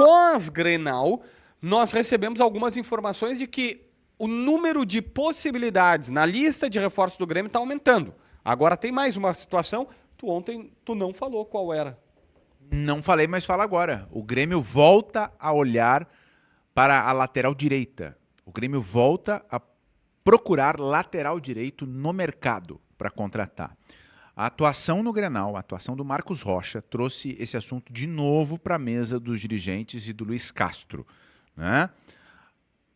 pós-Grenal, nós recebemos algumas informações de que o número de possibilidades na lista de reforços do Grêmio está aumentando. Agora tem mais uma situação. Ontem tu não falou qual era. Não falei, mas fala agora. O Grêmio volta a olhar para a lateral direita. O Grêmio volta a procurar lateral direito no mercado para contratar. A atuação no Grenal, a atuação do Marcos Rocha, trouxe esse assunto de novo para a mesa dos dirigentes e do Luiz Castro, né?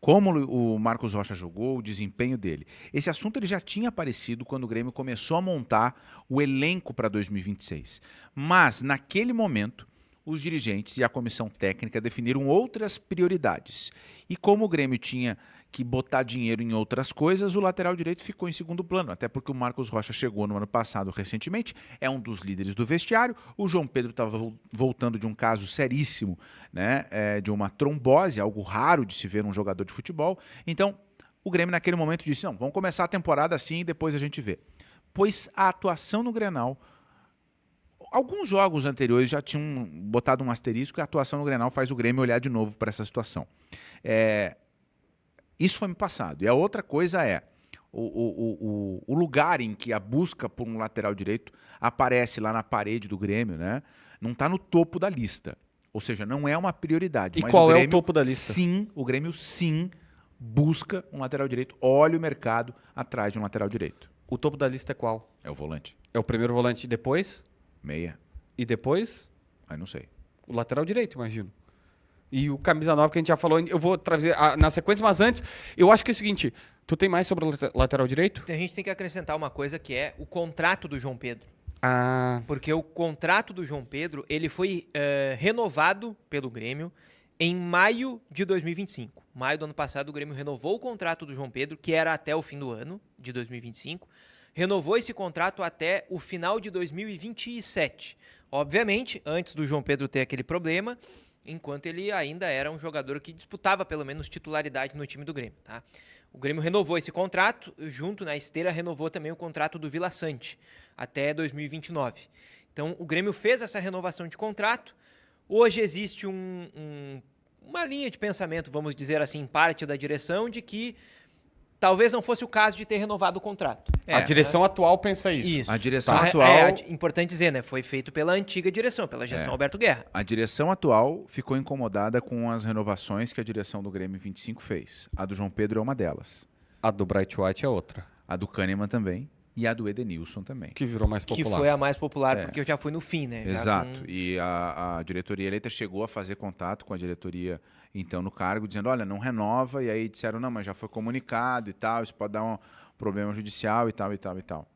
Como o Marcos Rocha jogou, o desempenho dele. Esse assunto ele já tinha aparecido quando o Grêmio começou a montar o elenco para 2026. Mas, naquele momento, os dirigentes e a comissão técnica definiram outras prioridades. E como o Grêmio tinha que botar dinheiro em outras coisas, o lateral direito ficou em segundo plano, até porque o Marcos Rocha chegou no ano passado recentemente, é um dos líderes do vestiário, o João Pedro estava voltando de um caso seríssimo, né, de uma trombose, algo raro de se ver num jogador de futebol. Então, o Grêmio naquele momento disse, não, vamos começar a temporada assim e depois a gente vê. Pois a atuação no Grenal, alguns jogos anteriores já tinham botado um asterisco e a atuação no Grenal faz o Grêmio olhar de novo para essa situação. Isso foi me passado. E a outra coisa é o lugar em que a busca por um lateral direito aparece lá na parede do Grêmio, né? Não está no topo da lista. Ou seja, não é uma prioridade. E mas qual o Grêmio, é o topo da lista? Sim, o Grêmio sim busca um lateral direito, olha o mercado atrás de um lateral direito. O topo da lista é qual? É o volante. É o primeiro volante e depois? Meia. E depois? Aí não sei. O lateral direito, imagino. E o camisa 9 que a gente já falou, eu vou trazer na sequência, mas antes, eu acho que é o seguinte, tu tem mais sobre o lateral direito? A gente tem que acrescentar uma coisa que é o contrato do João Pedro. Ah. Porque o contrato do João Pedro, ele foi renovado pelo Grêmio em maio de 2025. Maio do ano passado, o Grêmio renovou o contrato do João Pedro, que era até o fim do ano de 2025. Renovou esse contrato até o final de 2027. Obviamente, antes do João Pedro ter aquele problema, enquanto ele ainda era um jogador que disputava pelo menos titularidade no time do Grêmio. Tá? O Grêmio renovou esse contrato, junto na esteira renovou também o contrato do Vila Sante, até 2029. Então o Grêmio fez essa renovação de contrato. Hoje existe uma linha de pensamento, vamos dizer assim, em parte da direção, de que talvez não fosse o caso de ter renovado o contrato. A direção atual pensa isso. Isso. A direção atual... Importante dizer, né? Foi feito pela antiga direção, pela gestão Alberto Guerra. A direção atual ficou incomodada com as renovações que a direção do Grêmio 25 fez. A do João Pedro é uma delas. A do Bright White é outra. A do Kahneman também. E a do Edenilson também. Que virou mais popular. Que foi a mais popular, porque eu já fui no fim, né? Exato. E a diretoria eleita chegou a fazer contato com a diretoria, então, no cargo, dizendo, olha, não renova. E aí disseram, não, mas já foi comunicado e tal, isso pode dar um problema judicial e tal, e tal, e tal.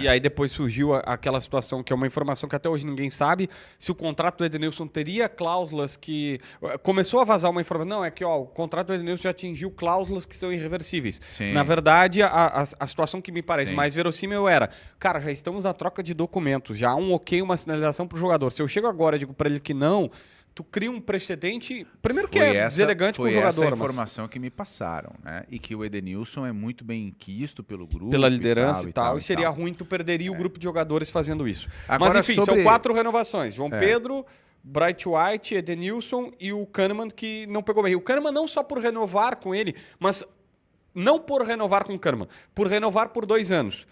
E aí depois surgiu aquela situação que é uma informação que até hoje ninguém sabe, se o contrato do Edenilson teria cláusulas que... Começou a vazar uma informação, não, é que o contrato do Edenilson já atingiu cláusulas que são irreversíveis. Sim. Na verdade, a situação que me parece mais verossímil era, cara, já estamos na troca de documentos, já há um ok, uma sinalização pro jogador. Se eu chego agora e digo para ele que não, tu cria um precedente, primeiro que é deselegante pro jogador. Foi essa informação que me passaram, né? E que o Edenilson é muito bem quisto pelo grupo. Pela liderança e tal. E seria ruim, tu perderia o grupo de jogadores fazendo isso. Agora, mas enfim, são 4 renovações. João Pedro, Bright White, Edenilson e o Kahneman que não pegou bem. O Kahneman não só por renovar com ele, mas não por renovar com o Kahneman, por renovar por 2 anos.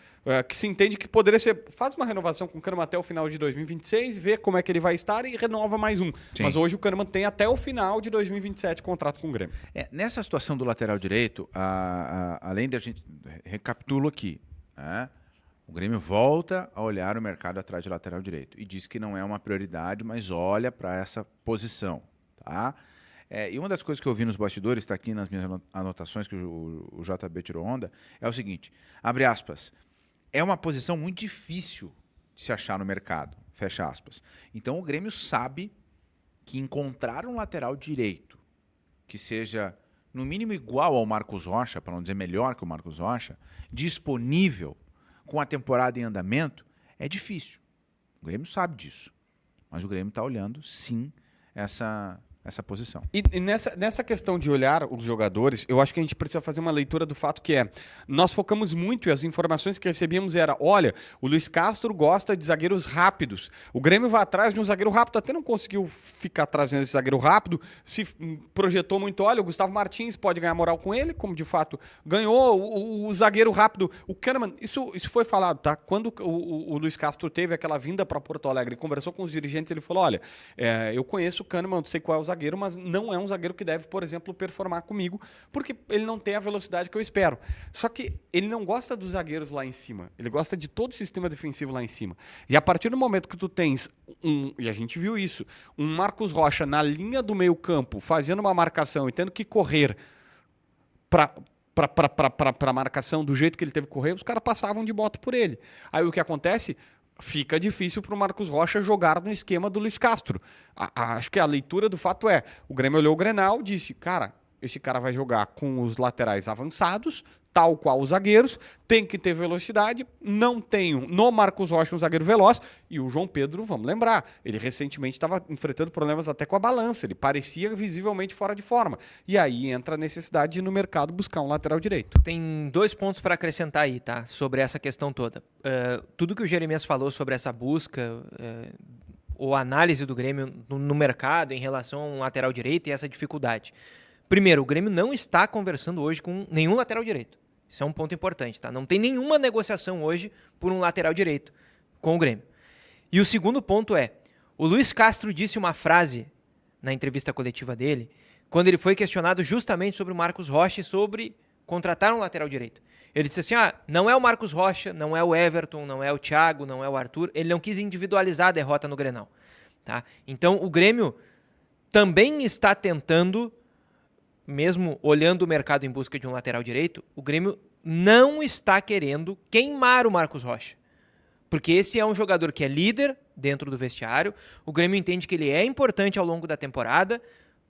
Que se entende que poderia ser... Faz uma renovação com o Kahneman até o final de 2026, vê como é que ele vai estar e renova mais um. Sim. Mas hoje o Kahneman tem até o final de 2027 contrato com o Grêmio. Nessa situação do lateral direito, além de a gente... Recapitulo aqui. Né? O Grêmio volta a olhar o mercado atrás de lateral direito e diz que não é uma prioridade, mas olha para essa posição. Tá? E uma das coisas que eu vi nos bastidores, está aqui nas minhas anotações que o JB tirou onda, é o seguinte, abre aspas, é uma posição muito difícil de se achar no mercado, fecha aspas. Então o Grêmio sabe que encontrar um lateral direito que seja no mínimo igual ao Marcos Rocha, para não dizer melhor que o Marcos Rocha, disponível com a temporada em andamento, é difícil. O Grêmio sabe disso. Mas o Grêmio está olhando, sim, essa essa posição. E nessa questão de olhar os jogadores, eu acho que a gente precisa fazer uma leitura do fato que nós focamos muito e as informações que recebíamos era, olha, o Luiz Castro gosta de zagueiros rápidos. O Grêmio vai atrás de um zagueiro rápido, até não conseguiu ficar trazendo esse zagueiro rápido, se projetou muito, olha, o Gustavo Martins pode ganhar moral com ele, como de fato ganhou, o zagueiro rápido, o Kahneman, isso foi falado, tá? Quando o Luiz Castro teve aquela vinda para Porto Alegre e conversou com os dirigentes, ele falou, olha, eu conheço o Kahneman, não sei qual é o zagueiro, mas não é um zagueiro que deve, por exemplo, performar comigo, porque ele não tem a velocidade que eu espero. Só que ele não gosta dos zagueiros lá em cima, ele gosta de todo o sistema defensivo lá em cima. E a partir do momento que tu tens e a gente viu isso, um Marcos Rocha na linha do meio campo, fazendo uma marcação e tendo que correr para a marcação do jeito que ele teve que correr, os caras passavam de moto por ele. Aí o que acontece? Fica difícil para o Marcos Rocha jogar no esquema do Luiz Castro. Acho que a leitura do fato o Grêmio olhou o Grenal, disse, cara, esse cara vai jogar com os laterais avançados, tal qual os zagueiros, tem que ter velocidade, não tem no Marcos Rocha um zagueiro veloz, e o João Pedro, vamos lembrar, ele recentemente estava enfrentando problemas até com a balança, ele parecia visivelmente fora de forma, e aí entra a necessidade de ir no mercado buscar um lateral direito. Tem 2 pontos para acrescentar aí, tá, sobre essa questão toda. Tudo que o Jeremias falou sobre essa busca, ou análise do Grêmio no mercado em relação a um lateral direito e essa dificuldade. Primeiro, o Grêmio não está conversando hoje com nenhum lateral direito. Isso é um ponto importante, tá? Não tem nenhuma negociação hoje por um lateral direito com o Grêmio. E o segundo ponto o Luiz Castro disse uma frase na entrevista coletiva dele, quando ele foi questionado justamente sobre o Marcos Rocha e sobre contratar um lateral direito. Ele disse assim, não é o Marcos Rocha, não é o Everton, não é o Thiago, não é o Arthur. Ele não quis individualizar a derrota no Grenal. Tá? Então, o Grêmio também está tentando, mesmo olhando o mercado em busca de um lateral direito, o Grêmio não está querendo queimar o Marcos Rocha. Porque esse é um jogador que é líder dentro do vestiário, o Grêmio entende que ele é importante ao longo da temporada,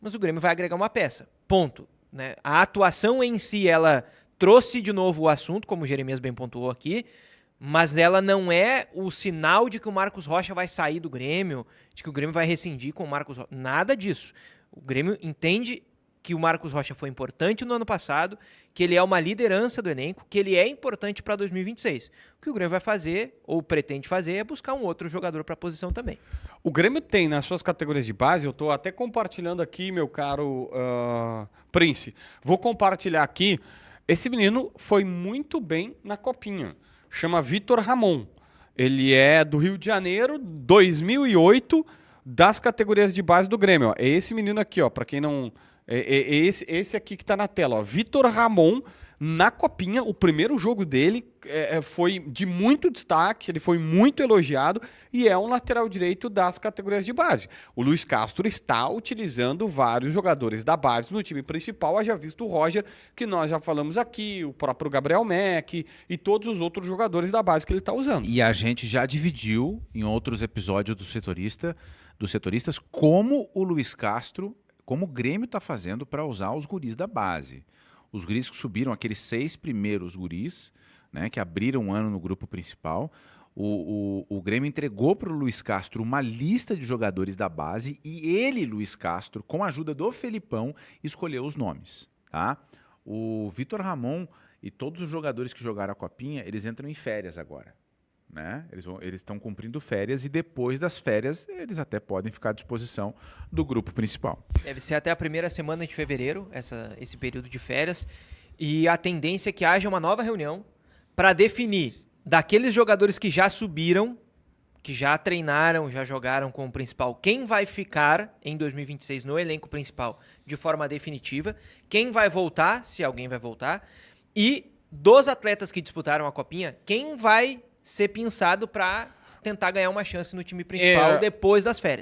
mas o Grêmio vai agregar uma peça. Ponto. Né? A atuação em si, ela trouxe de novo o assunto, como o Jeremias bem pontuou aqui, mas ela não é o sinal de que o Marcos Rocha vai sair do Grêmio, de que o Grêmio vai rescindir com o Marcos Rocha. Nada disso. O Grêmio entende que o Marcos Rocha foi importante no ano passado, que ele é uma liderança do elenco, que ele é importante para 2026. O que o Grêmio vai fazer, ou pretende fazer, é buscar um outro jogador para a posição também. O Grêmio tem nas suas categorias de base, eu estou até compartilhando aqui, meu caro Prince, vou compartilhar aqui, esse menino foi muito bem na Copinha, chama Vitor Ramon, ele é do Rio de Janeiro, 2008, das categorias de base do Grêmio. Ó. É esse menino aqui, ó, para quem não... Esse aqui que está na tela, ó. Vitor Ramon, na Copinha, o primeiro jogo dele foi de muito destaque, ele foi muito elogiado e é um lateral direito das categorias de base. O Luiz Castro está utilizando vários jogadores da base no time principal, haja visto o Roger, que nós já falamos aqui, o próprio Gabriel Mack e todos os outros jogadores da base que ele está usando. E a gente já dividiu em outros episódios dos setoristas como o Luiz Castro, como o Grêmio está fazendo para usar os guris da base. Os guris que subiram, aqueles 6 primeiros guris, né, que abriram um ano no grupo principal, o Grêmio entregou para o Luiz Castro uma lista de jogadores da base e ele, Luiz Castro, com a ajuda do Felipão, escolheu os nomes. Tá? O Vitor Ramon e todos os jogadores que jogaram a Copinha, eles entram em férias agora. Né? Eles estão cumprindo férias e depois das férias eles até podem ficar à disposição do grupo principal. Deve ser até a primeira semana de fevereiro, esse período de férias, e a tendência é que haja uma nova reunião para definir daqueles jogadores que já subiram, que já treinaram, já jogaram com o principal, quem vai ficar em 2026 no elenco principal de forma definitiva, quem vai voltar, se alguém vai voltar, e dos atletas que disputaram a Copinha, quem vai ser pensado para tentar ganhar uma chance no time principal depois das férias.